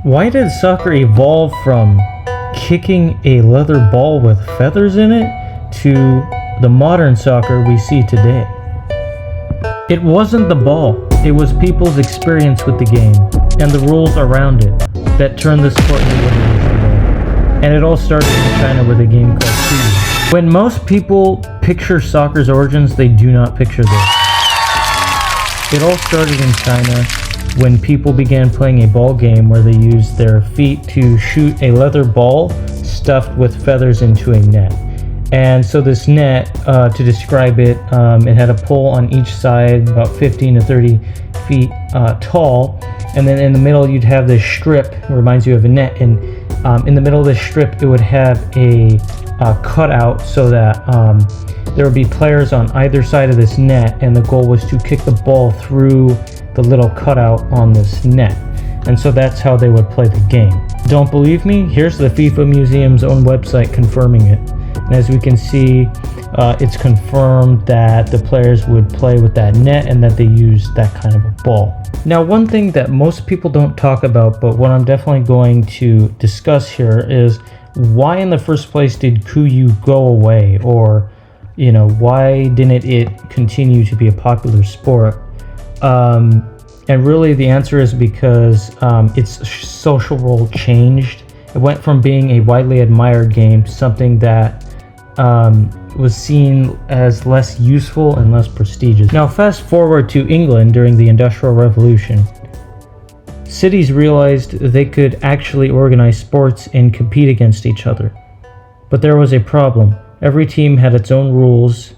Why did soccer evolve from kicking a leather ball with feathers in it to the modern soccer we see today? It wasn't the ball, it was people's experience with the game and the rules around it that turned the sport into what it is today. And it all started in China with a game called Cuju. When most people picture soccer's origins, they do not picture this. It all started in China when people began playing a ball game where they used their feet to shoot a leather ball stuffed with feathers into a net. And so this net, to describe it, it had a pole on each side about 15 to 30 feet tall, and then in the middle you'd have this strip, it reminds you of a net, and in the middle of this strip it would have a cutout so that there would be players on either side of this net, and the goal was to kick the ball through the little cutout on this net. And so that's how they would play the game. Don't believe me? Here's the FIFA Museum's own website confirming it. And as we can see, it's confirmed that the players would play with that net and that they used that kind of a ball. Now, one thing that most people don't talk about, but what I'm definitely going to discuss here is why in the first place did Cuju go away? Or, why didn't it continue to be a popular sport? And really the answer is because its social role changed. It went from being a widely admired game to something that was seen as less useful and less prestigious. Now fast forward to England during the Industrial Revolution. Cities realized they could actually organize sports and compete against each other. But there was a problem. Every team had its own rules.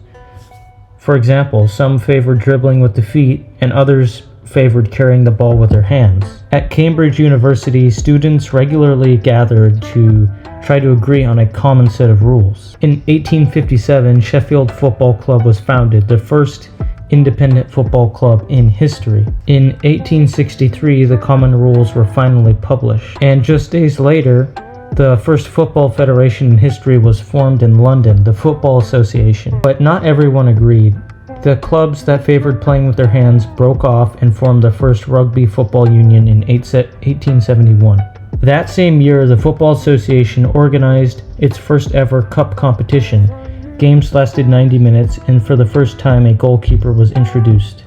For example, some favored dribbling with the feet and others favored carrying the ball with their hands. At Cambridge University, students regularly gathered to try to agree on a common set of rules. In 1857, Sheffield Football Club was founded, the first independent football club in history. In 1863, the common rules were finally published, and just days later, the first football federation in history was formed in London, the Football Association. But not everyone agreed. The clubs that favored playing with their hands broke off and formed the first rugby football union in 1871. That same year, the Football Association organized its first ever cup competition. Games lasted 90 minutes, and for the first time, a goalkeeper was introduced.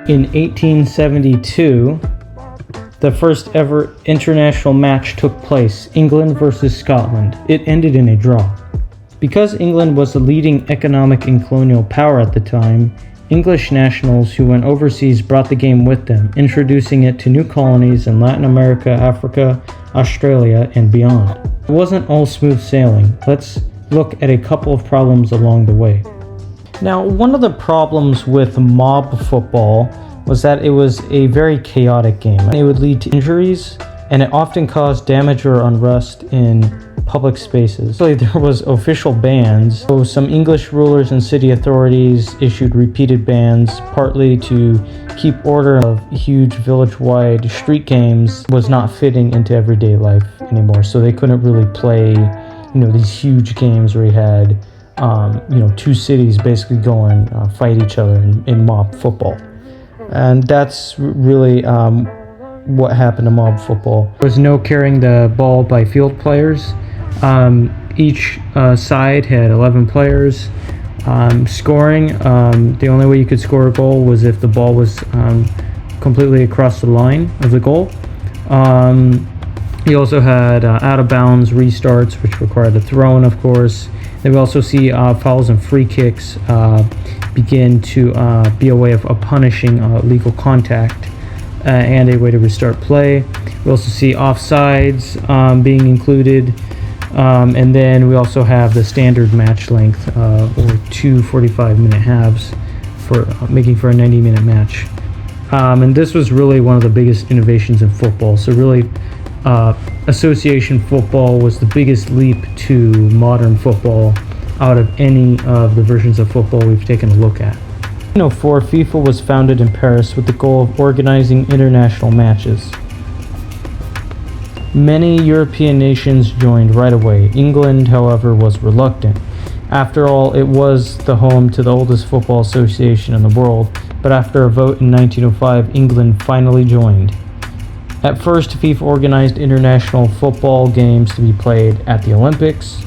In 1872, the first ever international match took place, England versus Scotland. It ended in a draw. Because England was the leading economic and colonial power at the time, English nationals who went overseas brought the game with them, introducing it to new colonies in Latin America, Africa, Australia, and beyond. It wasn't all smooth sailing. Let's look at a couple of problems along the way. Now, one of the problems with mob football was that it was a very chaotic game. It would lead to injuries, and it often caused damage or unrest in public spaces. So there was official bans. So some English rulers and city authorities issued repeated bans, partly to keep order of huge village-wide street games was not fitting into everyday life anymore. So they couldn't really play, these huge games where you had, two cities basically go and fight each other in mob football. And that's really what happened to mob football. There was no carrying the ball by field players. Each side had 11 players. Scoring, the only way you could score a goal was if the ball was completely across the line of the goal. You also had out of bounds restarts, which required a throw-in, of course. Then we also see fouls and free kicks begin to be a way of punishing legal contact and a way to restart play. We also see offsides being included, and then we also have the standard match length or 2 45-minute halves for making for a 90-minute match. And this was really one of the biggest innovations in football. So really, association football was the biggest leap to modern football out of any of the versions of football we've taken a look at. In 1904, FIFA was founded in Paris with the goal of organizing international matches. Many European nations joined right away. England, however, was reluctant. After all, it was the home to the oldest football association in the world, but after a vote in 1905, England finally joined. At first, FIFA organized international football games to be played at the Olympics,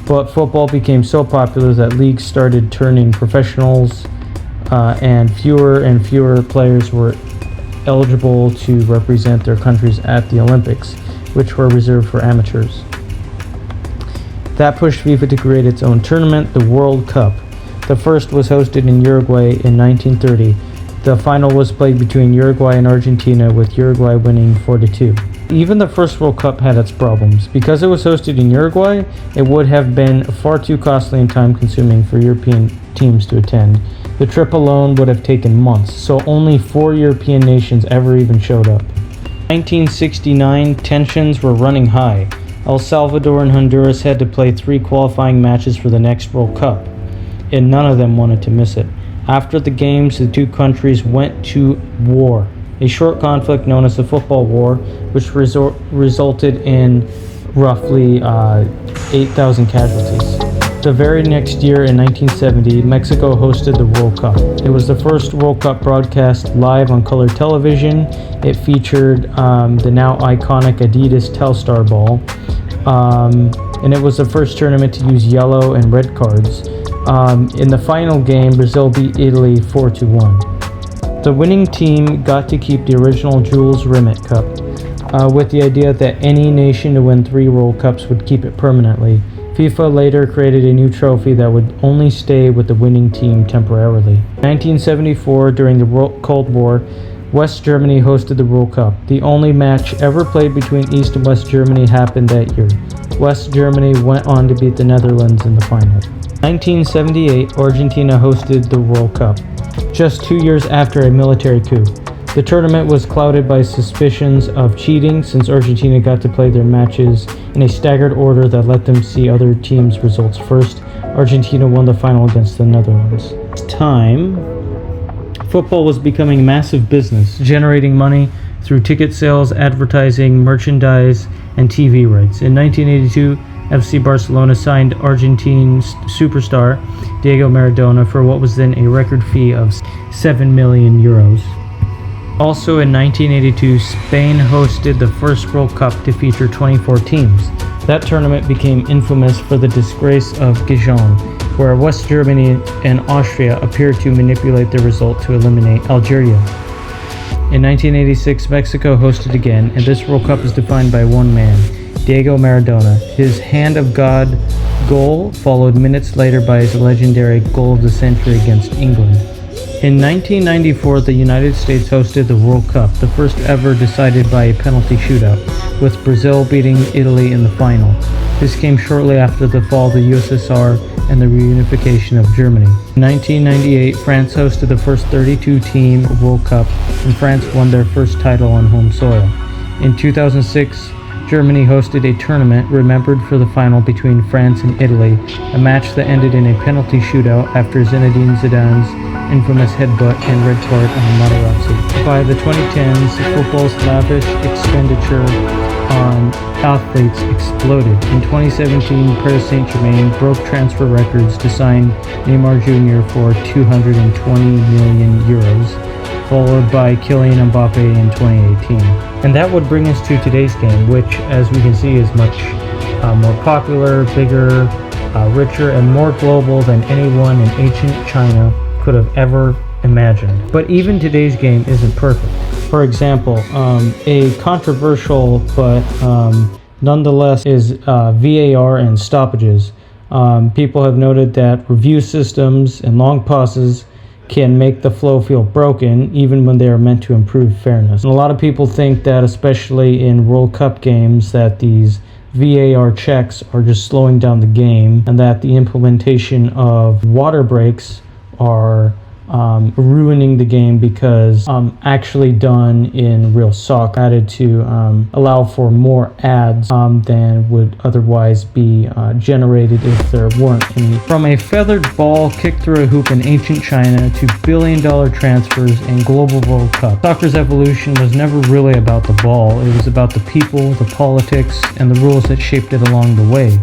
but football became so popular that leagues started turning professionals, and fewer players were eligible to represent their countries at the Olympics, which were reserved for amateurs. That pushed FIFA to create its own tournament, the World Cup. The first was hosted in Uruguay in 1930. The final was played between Uruguay and Argentina, with Uruguay winning 4-2. Even the first World Cup had its problems. Because it was hosted in Uruguay, it would have been far too costly and time-consuming for European teams to attend. The trip alone would have taken months, so only 4 European nations ever even showed up. In 1969, tensions were running high. El Salvador and Honduras had to play 3 qualifying matches for the next World Cup, and none of them wanted to miss it. After the games, the 2 countries went to war, a short conflict known as the Football War, which resulted in roughly 8,000 casualties. The very next year, in 1970, Mexico hosted the World Cup. It was the first World Cup broadcast live on color television. It featured the now iconic Adidas Telstar ball, and it was the first tournament to use yellow and red cards. In the final game, Brazil beat Italy 4-1. The winning team got to keep the original Jules Rimet Cup, with the idea that any nation to win 3 World Cups would keep it permanently. FIFA later created a new trophy that would only stay with the winning team temporarily. In 1974, during the Cold War, West Germany hosted the World Cup. The only match ever played between East and West Germany happened that year. West Germany went on to beat the Netherlands in the final. 1978, Argentina hosted the World Cup, just 2 years after a military coup. The tournament was clouded by suspicions of cheating, since Argentina got to play their matches in a staggered order that let them see other teams' results first. Argentina won the final against the Netherlands. At this time, football was becoming a massive business, generating money through ticket sales, advertising, merchandise, and TV rights. In 1982, FC Barcelona signed Argentine superstar Diego Maradona for what was then a record fee of 7 million euros. Also in 1982, Spain hosted the first World Cup to feature 24 teams. That tournament became infamous for the disgrace of Gijon, where West Germany and Austria appeared to manipulate the result to eliminate Algeria. In 1986, Mexico hosted again, and this World Cup is defined by one man, Diego Maradona. His hand of God goal followed minutes later by his legendary goal of the century against England. In 1994, the United States hosted the World Cup, the first ever decided by a penalty shootout, with Brazil beating Italy in the final. This came shortly after the fall of the USSR and the reunification of Germany. In 1998, France hosted the first 32-team World Cup, and France won their first title on home soil. In 2006, Germany hosted a tournament remembered for the final between France and Italy, a match that ended in a penalty shootout after Zinedine Zidane's infamous headbutt and red card on Materazzi. By the 2010s, football's lavish expenditure on athletes exploded. In 2017, Paris Saint-Germain broke transfer records to sign Neymar Jr. for 220 million euros, followed by Kylian Mbappe in 2018. And that would bring us to today's game, which, as we can see, is much more popular, bigger, richer, and more global than anyone in ancient China could have ever imagined. But even today's game isn't perfect. For example, a controversial but nonetheless is VAR and stoppages. People have noted that review systems and long pauses can make the flow feel broken, even when they are meant to improve fairness. And a lot of people think that, especially in World Cup games, that these VAR checks are just slowing down the game, and that the implementation of water breaks are ruining the game because actually done in real soccer, added to allow for more ads than would otherwise be generated if there weren't any. From a feathered ball kicked through a hoop in ancient China to billion-dollar transfers and global World Cup, soccer's evolution was never really about the ball. It was about the people, the politics, and the rules that shaped it along the way.